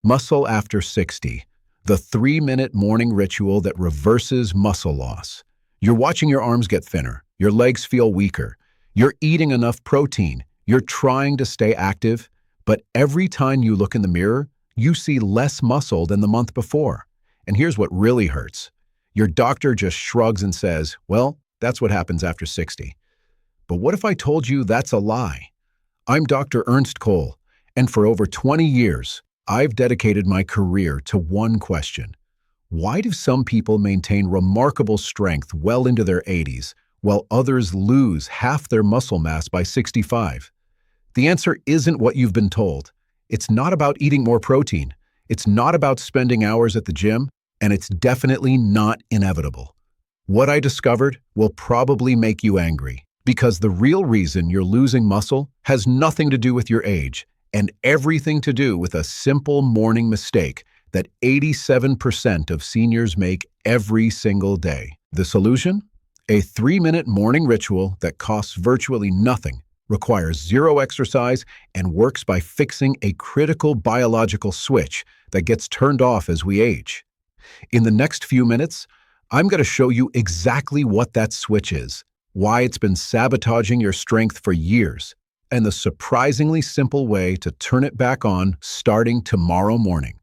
Muscle after 60, the 3-minute morning ritual that reverses muscle loss. You're watching your arms get thinner, your legs feel weaker, you're eating enough protein, you're trying to stay active, but every time you look in the mirror, you see less muscle than the month before. And here's what really hurts. Your doctor just shrugs and says, well, that's what happens after 60. But what if I told you that's a lie? I'm Dr. Ernst Cole, and for over 20 years, I've dedicated my career to one question. Why do some people maintain remarkable strength well into their 80s, while others lose half their muscle mass by 65? The answer isn't what you've been told. It's not about eating more protein. It's not about spending hours at the gym, and it's definitely not inevitable. What I discovered will probably make you angry, because the real reason you're losing muscle has nothing to do with your age and everything to do with a simple morning mistake that 87% of seniors make every single day. The solution? A 3-minute morning ritual that costs virtually nothing, requires zero exercise, and works by fixing a critical biological switch that gets turned off as we age. In the next few minutes, I'm going to show you exactly what that switch is, why it's been sabotaging your strength for years, and the surprisingly simple way to turn it back on starting tomorrow morning.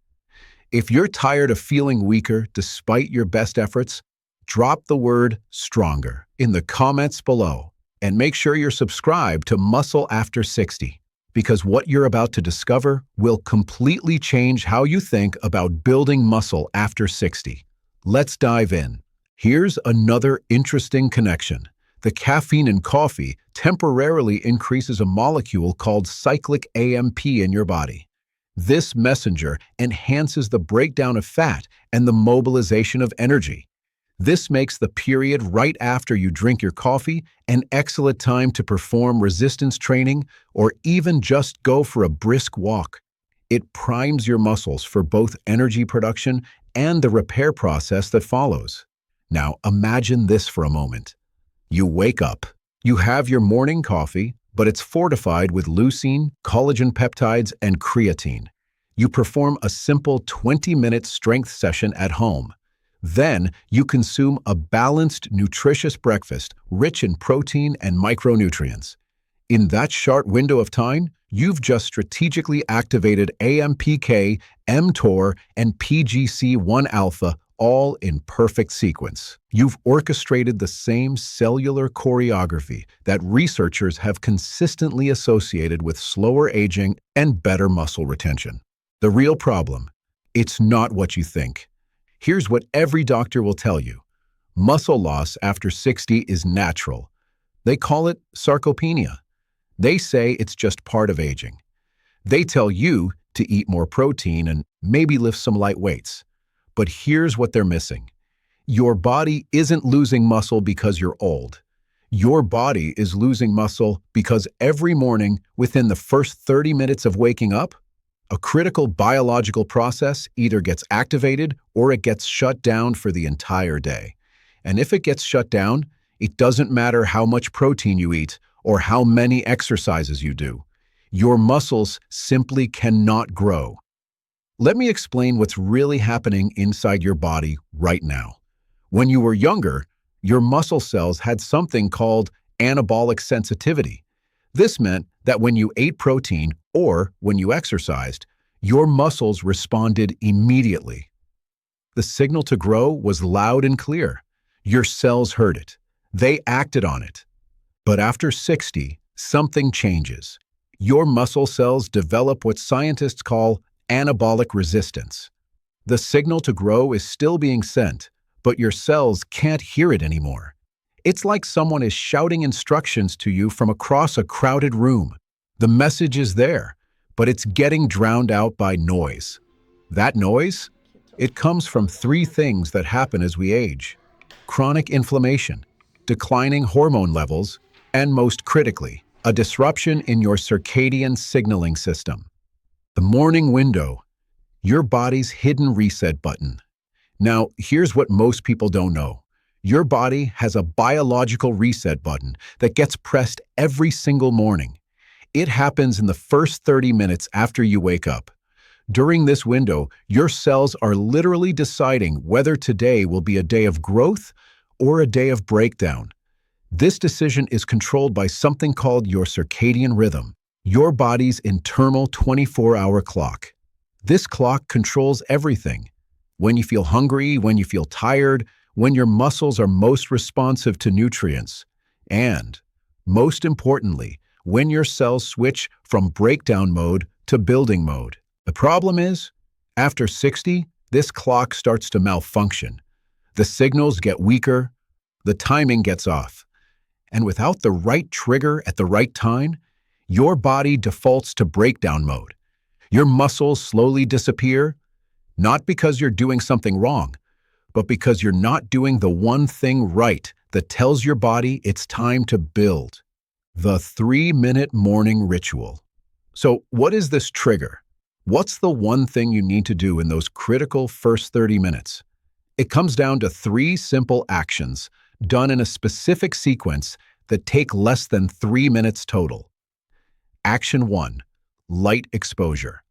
If you're tired of feeling weaker despite your best efforts, drop the word "stronger" in the comments below, and make sure you're subscribed to Muscle After 60, because what you're about to discover will completely change how you think about building muscle after 60. Let's dive in. Here's another interesting connection. The caffeine in coffee temporarily increases a molecule called cyclic AMP in your body. This messenger enhances the breakdown of fat and the mobilization of energy. This makes the period right after you drink your coffee an excellent time to perform resistance training or even just go for a brisk walk. It primes your muscles for both energy production and the repair process that follows. Now imagine this for a moment. You wake up, you have your morning coffee, but it's fortified with leucine, collagen peptides, and creatine. You perform a simple 20-minute strength session at home. Then you consume a balanced, nutritious breakfast rich in protein and micronutrients. In that short window of time, you've just strategically activated AMPK, mTOR, and PGC1-alpha all in perfect sequence. You've orchestrated the same cellular choreography that researchers have consistently associated with slower aging and better muscle retention. The real problem? It's not what you think. Here's what every doctor will tell you. Muscle loss after 60 is natural. They call it sarcopenia. They say it's just part of aging. They tell you to eat more protein and maybe lift some light weights. But here's what they're missing. Your body isn't losing muscle because you're old. Your body is losing muscle because every morning, within the first 30 minutes of waking up, a critical biological process either gets activated or it gets shut down for the entire day. And if it gets shut down, it doesn't matter how much protein you eat or how many exercises you do. Your muscles simply cannot grow. Let me explain what's really happening inside your body right now. When you were younger, your muscle cells had something called anabolic sensitivity. This meant that when you ate protein or when you exercised, your muscles responded immediately. The signal to grow was loud and clear. Your cells heard it. They acted on it. But after 60, something changes. Your muscle cells develop what scientists call anabolic resistance. The signal to grow is still being sent, but your cells can't hear it anymore. It's like someone is shouting instructions to you from across a crowded room. The message is there, but it's getting drowned out by noise. That noise? It comes from 3 things that happen as we age: chronic inflammation, declining hormone levels, and most critically, a disruption in your circadian signaling system. The morning window, your body's hidden reset button. Now, here's what most people don't know. Your body has a biological reset button that gets pressed every single morning. It happens in the first 30 minutes after you wake up. During this window, your cells are literally deciding whether today will be a day of growth or a day of breakdown. This decision is controlled by something called your circadian rhythm, your body's internal 24-hour clock. This clock controls everything. When you feel hungry, when you feel tired, when your muscles are most responsive to nutrients, and, most importantly, when your cells switch from breakdown mode to building mode. The problem is, after 60, this clock starts to malfunction. The signals get weaker, the timing gets off. And without the right trigger at the right time, your body defaults to breakdown mode. Your muscles slowly disappear, not because you're doing something wrong, but because you're not doing the one thing right that tells your body it's time to build. The 3-minute morning ritual. So what is this trigger? What's the one thing you need to do in those critical first 30 minutes? It comes down to 3 simple actions done in a specific sequence that take less than 3 minutes total. Action 1. Light exposure.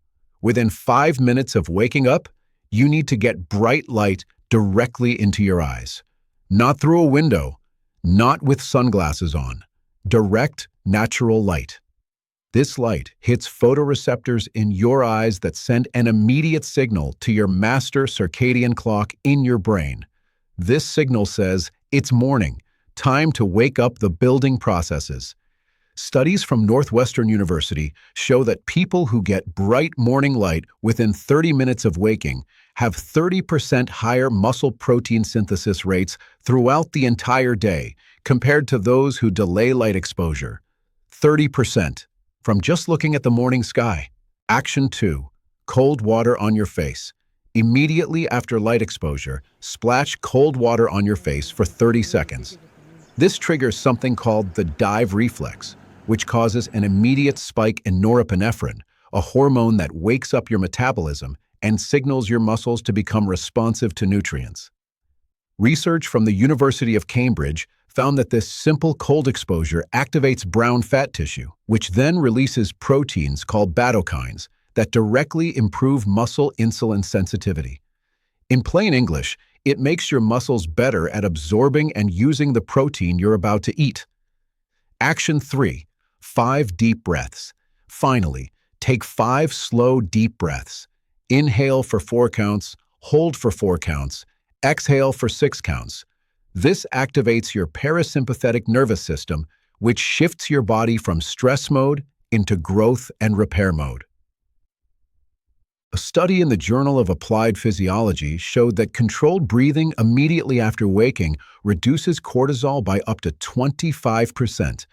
Within 5 minutes of waking up, you need to get bright light directly into your eyes. Not through a window, not with sunglasses on. Direct, natural light. This light hits photoreceptors in your eyes that send an immediate signal to your master circadian clock in your brain. This signal says, it's morning, time to wake up the building processes. Studies from Northwestern University show that people who get bright morning light within 30 minutes of waking have 30% higher muscle protein synthesis rates throughout the entire day compared to those who delay light exposure. 30% from just looking at the morning sky. Action 2. Cold water on your face. Immediately after light exposure, splash cold water on your face for 30 seconds. This triggers something called the dive reflex, which causes an immediate spike in norepinephrine, a hormone that wakes up your metabolism and signals your muscles to become responsive to nutrients. Research from the University of Cambridge found that this simple cold exposure activates brown fat tissue, which then releases proteins called badokines that directly improve muscle insulin sensitivity. In plain English, it makes your muscles better at absorbing and using the protein you're about to eat. Action 3. 5 deep breaths. Finally, take 5 slow, deep breaths. Inhale for 4 counts, hold for 4 counts, exhale for 6 counts. This activates your parasympathetic nervous system, which shifts your body from stress mode into growth and repair mode. A study in the Journal of Applied Physiology showed that controlled breathing immediately after waking reduces cortisol by up to 25%.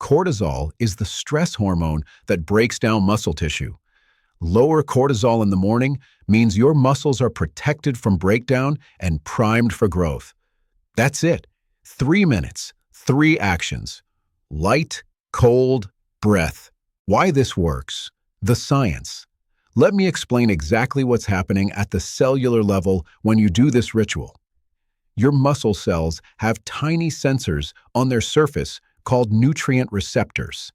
Cortisol is the stress hormone that breaks down muscle tissue. Lower cortisol in the morning means your muscles are protected from breakdown and primed for growth. That's it. 3 minutes, 3 actions. Light, cold, breath. Why this works? The science. Let me explain exactly what's happening at the cellular level when you do this ritual. Your muscle cells have tiny sensors on their surface called nutrient receptors.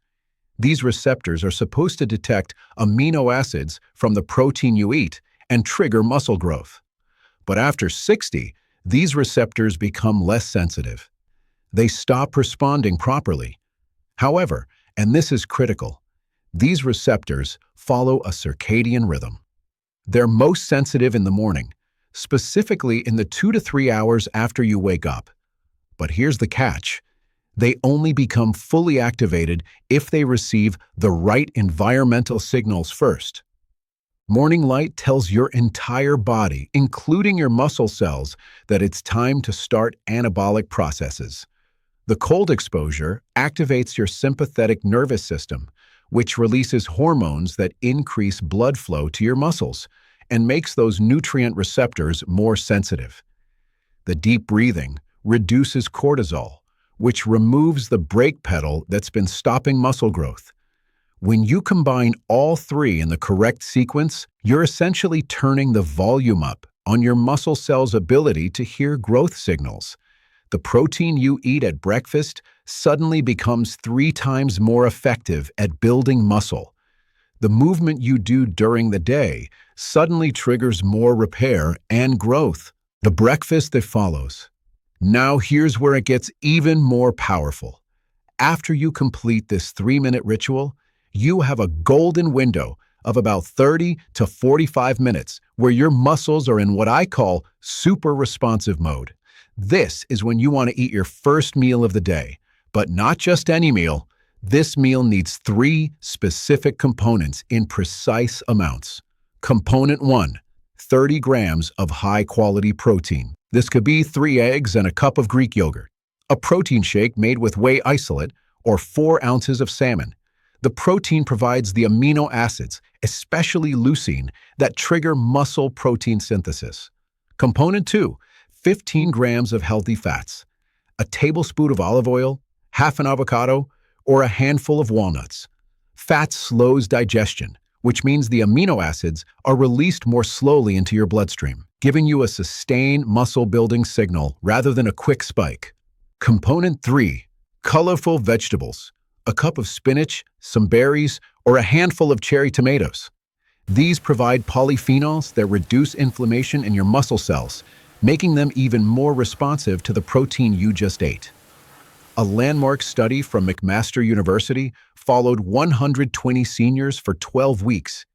These receptors are supposed to detect amino acids from the protein you eat and trigger muscle growth. But after 60, these receptors become less sensitive. They stop responding properly. However, and this is critical, these receptors follow a circadian rhythm. They're most sensitive in the morning, specifically in the 2 to 3 hours after you wake up. But here's the catch. They only become fully activated if they receive the right environmental signals first. Morning light tells your entire body, including your muscle cells, that it's time to start anabolic processes. The cold exposure activates your sympathetic nervous system, which releases hormones that increase blood flow to your muscles and makes those nutrient receptors more sensitive. The deep breathing reduces cortisol, which removes the brake pedal that's been stopping muscle growth. When you combine all 3 in the correct sequence, you're essentially turning the volume up on your muscle cells' ability to hear growth signals. The protein you eat at breakfast suddenly becomes 3 times more effective at building muscle. The movement you do during the day suddenly triggers more repair and growth. The breakfast that follows. Now here's where it gets even more powerful. After you complete this 3-minute ritual, you have a golden window of about 30 to 45 minutes where your muscles are in what I call super responsive mode. This is when you want to eat your first meal of the day, but not just any meal. This meal needs 3 specific components in precise amounts. Component 1, 30 grams of high-quality protein. This could be 3 eggs and a cup of Greek yogurt, a protein shake made with whey isolate, or 4 ounces of salmon. The protein provides the amino acids, especially leucine, that trigger muscle protein synthesis. Component 2, 15 grams of healthy fats, a tablespoon of olive oil, half an avocado, or a handful of walnuts. Fat slows digestion, which means the amino acids are released more slowly into your bloodstream, giving you a sustained muscle-building signal rather than a quick spike. Component 3, colorful vegetables, a cup of spinach, some berries, or a handful of cherry tomatoes. These provide polyphenols that reduce inflammation in your muscle cells, making them even more responsive to the protein you just ate. A landmark study from McMaster University followed 120 seniors for 12 weeks.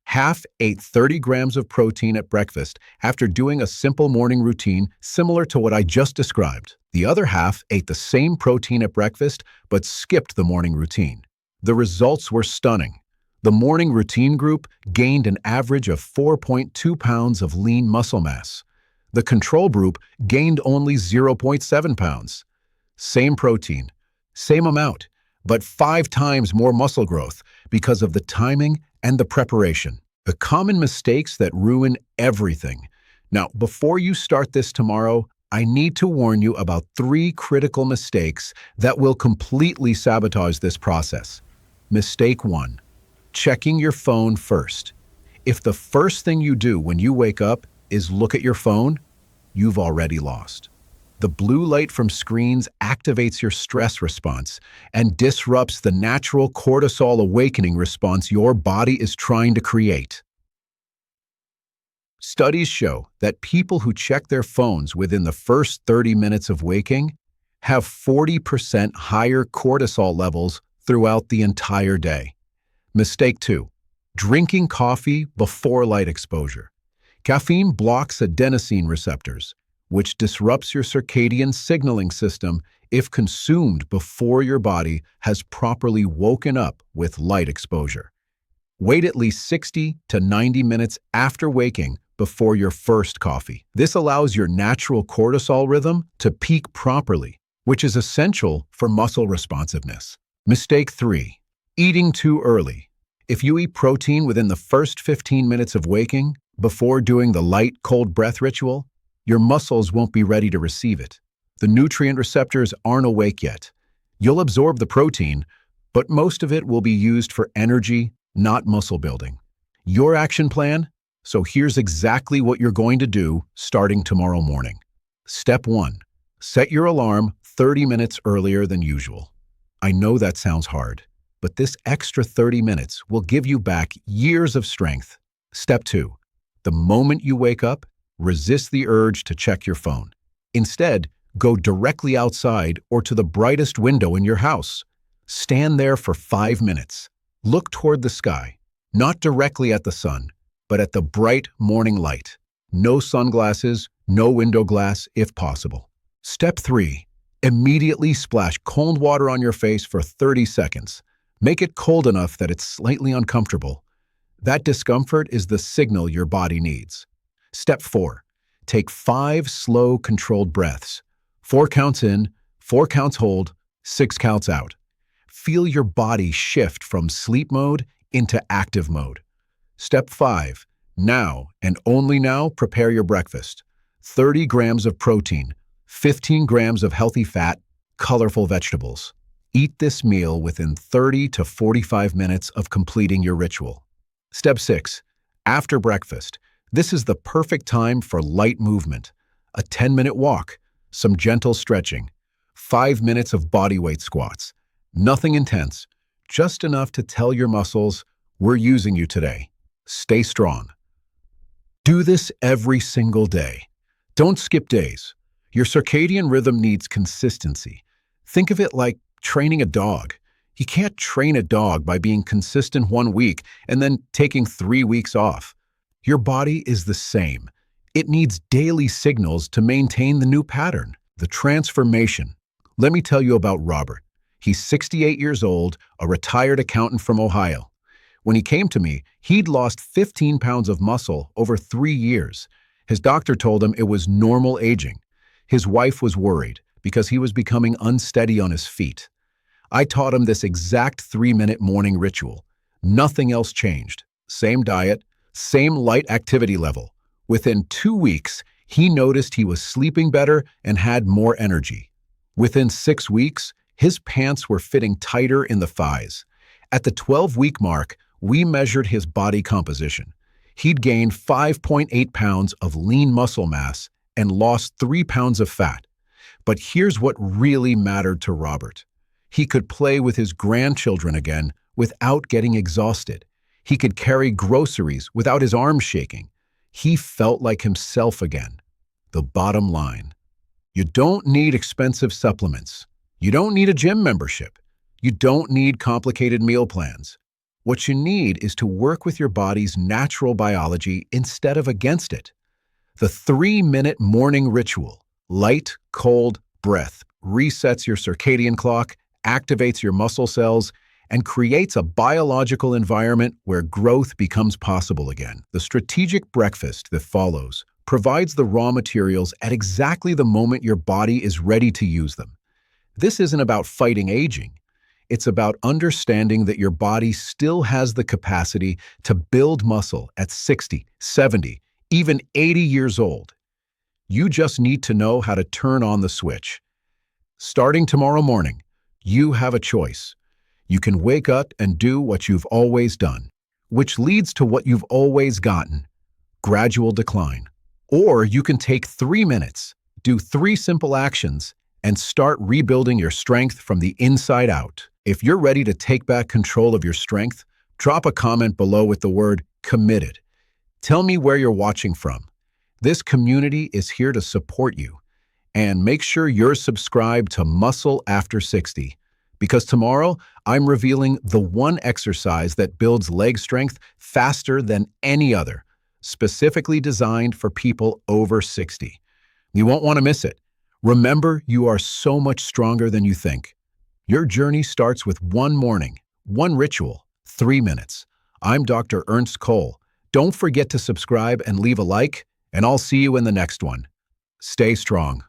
Half ate 30 grams of protein at breakfast after doing a simple morning routine similar to what I just described. The other half ate the same protein at breakfast but skipped the morning routine. The results were stunning. The morning routine group gained an average of 4.2 pounds of lean muscle mass. The control group gained only 0.7 pounds. Same protein, same amount, but 5 times more muscle growth because of the timing and the preparation. The common mistakes that ruin everything. Now, before you start this tomorrow, I need to warn you about 3 critical mistakes that will completely sabotage this process. Mistake 1, checking your phone first. If the first thing you do when you wake up is look at your phone, you've already lost. The blue light from screens activates your stress response and disrupts the natural cortisol awakening response your body is trying to create. Studies show that people who check their phones within the first 30 minutes of waking have 40% higher cortisol levels throughout the entire day. Mistake 2, drinking coffee before light exposure. Caffeine blocks adenosine receptors, which disrupts your circadian signaling system if consumed before your body has properly woken up with light exposure. Wait at least 60 to 90 minutes after waking before your first coffee. This allows your natural cortisol rhythm to peak properly, which is essential for muscle responsiveness. Mistake 3, eating too early. If you eat protein within the first 15 minutes of waking, before doing the light, cold breath ritual, your muscles won't be ready to receive it. The nutrient receptors aren't awake yet. You'll absorb the protein, but most of it will be used for energy, not muscle building. Your action plan? So here's exactly what you're going to do starting tomorrow morning. Step 1, set your alarm 30 minutes earlier than usual. I know that sounds hard, but this extra 30 minutes will give you back years of strength. Step 2, the moment you wake up, resist the urge to check your phone. Instead, go directly outside or to the brightest window in your house. Stand there for 5 minutes. Look toward the sky, not directly at the sun, but at the bright morning light. No sunglasses, no window glass if possible. Step 3, immediately splash cold water on your face for 30 seconds. Make it cold enough that it's slightly uncomfortable. That discomfort is the signal your body needs. Step 4, take 5 slow, controlled breaths. 4 counts in, 4 counts hold, 6 counts out. Feel your body shift from sleep mode into active mode. Step 5, now and only now prepare your breakfast. 30 grams of protein, 15 grams of healthy fat, colorful vegetables. Eat this meal within 30 to 45 minutes of completing your ritual. Step 6, after breakfast. This is the perfect time for light movement. A 10-minute walk, some gentle stretching, 5 minutes of bodyweight squats. Nothing intense, just enough to tell your muscles, We're using you today. Stay strong. Do this every single day. Don't skip days. Your circadian rhythm needs consistency. Think of it like training a dog. You can't train a dog by being consistent 1 week and then taking 3 weeks off. Your body is the same. It needs daily signals to maintain the new pattern, the transformation. Let me tell you about Robert. He's 68 years old, a retired accountant from Ohio. When he came to me, he'd lost 15 pounds of muscle over 3 years. His doctor told him it was normal aging. His wife was worried because he was becoming unsteady on his feet. I taught him this exact 3-minute morning ritual. Nothing else changed. Same diet, same light activity level. Within 2 weeks, he noticed he was sleeping better and had more energy. Within 6 weeks, his pants were fitting tighter in the thighs. At the 12-week mark, we measured his body composition. He'd gained 5.8 pounds of lean muscle mass and lost 3 pounds of fat. But here's what really mattered to Robert. He could play with his grandchildren again without getting exhausted. He could carry groceries without his arms shaking. He felt like himself again. The bottom line: you don't need expensive supplements. You don't need a gym membership. You don't need complicated meal plans. What you need is to work with your body's natural biology instead of against it. The 3-minute morning ritual, light, cold breath, resets your circadian clock, activates your muscle cells, and creates a biological environment where growth becomes possible again. The strategic breakfast that follows provides the raw materials at exactly the moment your body is ready to use them. This isn't about fighting aging. It's about understanding that your body still has the capacity to build muscle at 60, 70, even 80 years old. You just need to know how to turn on the switch. Starting tomorrow morning, you have a choice. You can wake up and do what you've always done, which leads to what you've always gotten: gradual decline. Or you can take 3 minutes, do 3 simple actions, and start rebuilding your strength from the inside out. If you're ready to take back control of your strength, drop a comment below with the word "committed." Tell me where you're watching from. This community is here to support you. And make sure you're subscribed to Muscle After 60, because tomorrow I'm revealing the one exercise that builds leg strength faster than any other, specifically designed for people over 60. You won't want to miss it. Remember, you are so much stronger than you think. Your journey starts with one morning, one ritual, 3 minutes. I'm Dr. Ernst Cole. Don't forget to subscribe and leave a like, and I'll see you in the next one. Stay strong.